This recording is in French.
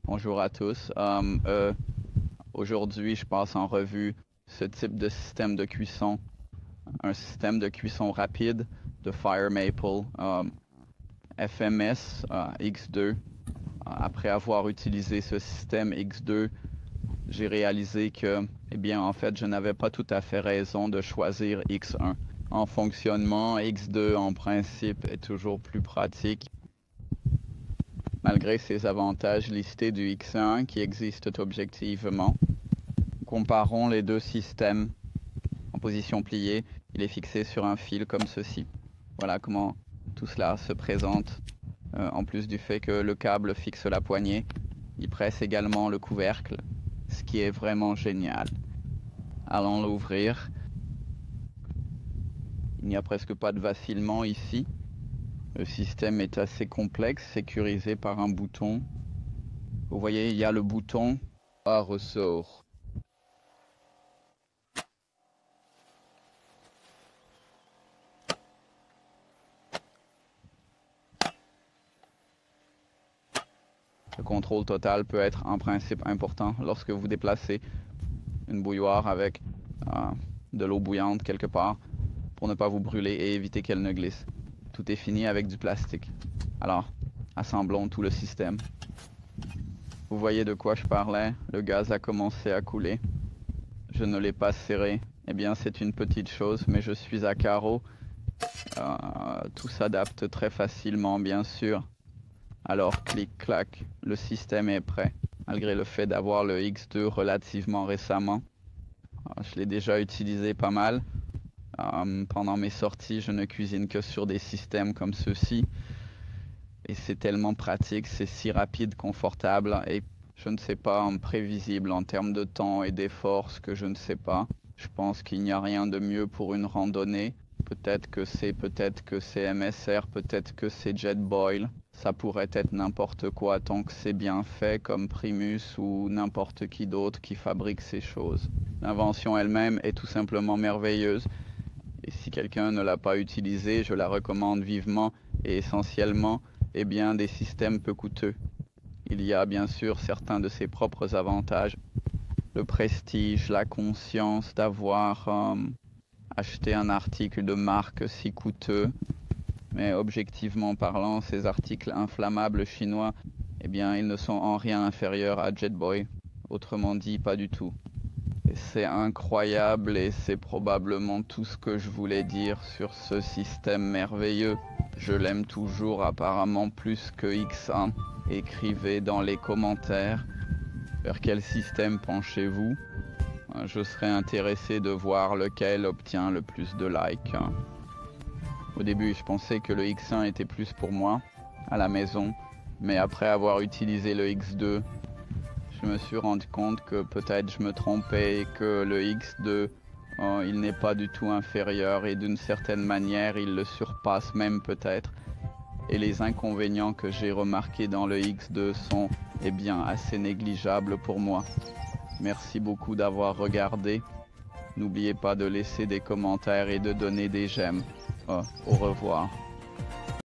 Bonjour à tous. Aujourd'hui, je passe en revue ce type de système de cuisson, un système de cuisson rapide de Fire Maple FMS X2. Après avoir utilisé ce système X2, j'ai réalisé que, eh bien, en fait, je n'avais pas tout à fait raison de choisir X1. En fonctionnement, X2 en principe est toujours plus pratique, malgré ses avantages listés du X1 qui existent objectivement. Comparons les deux systèmes. En position pliée, il est fixé sur un fil comme ceci. Voilà comment tout cela se présente. En plus du fait que le câble fixe la poignée, il presse également le couvercle, ce qui est vraiment génial. Allons l'ouvrir. Il n'y a presque pas de vacillement ici. Le système est assez complexe, sécurisé par un bouton. Vous voyez, il y a le bouton à ressort. Le contrôle total peut être en principe important lorsque vous déplacez une bouilloire avec de l'eau bouillante quelque part pour ne pas vous brûler et éviter qu'elle ne glisse. Tout est fini avec du plastique. Alors, assemblons tout le système. Vous voyez de quoi je parlais? Le gaz a commencé à couler. Je ne l'ai pas serré. Eh bien, c'est une petite chose, mais je suis à carreau. Tout s'adapte très facilement, bien sûr. Alors, clic-clac, le système est prêt. Malgré le fait d'avoir le X2 relativement récemment. Je l'ai déjà utilisé pas mal. Pendant mes sorties, je ne cuisine que sur des systèmes comme ceux-ci. Et c'est tellement pratique, c'est si rapide, confortable et je ne sais pas, prévisible en termes de temps et d'effort, que je ne sais pas. Je pense qu'il n'y a rien de mieux pour une randonnée. Peut-être que c'est MSR, peut-être que c'est Jetboil. Ça pourrait être n'importe quoi tant que c'est bien fait, comme Primus ou n'importe qui d'autre qui fabrique ces choses. L'invention elle-même est tout simplement merveilleuse. Et si quelqu'un ne l'a pas utilisée, je la recommande vivement et essentiellement, eh bien, des systèmes peu coûteux. Il y a bien sûr certains de ses propres avantages. Le prestige, la conscience d'avoir acheté un article de marque si coûteux. Mais objectivement parlant, ces articles inflammables chinois, eh bien, ils ne sont en rien inférieurs à Jetboil. Autrement dit, pas du tout. C'est incroyable et c'est probablement tout ce que je voulais dire sur ce système merveilleux. Je l'aime toujours apparemment plus que X1. Écrivez dans les commentaires vers quel système penchez-vous. Je serais intéressé de voir lequel obtient le plus de likes. Au début, je pensais que le X1 était plus pour moi, à la maison, mais après avoir utilisé le X2, je me suis rendu compte que peut-être je me trompais et que le X2, il n'est pas du tout inférieur et d'une certaine manière, il le surpasse même peut-être. Et les inconvénients que j'ai remarqués dans le X2 sont, eh bien, assez négligeables pour moi. Merci beaucoup d'avoir regardé. N'oubliez pas de laisser des commentaires et de donner des j'aime. Au revoir.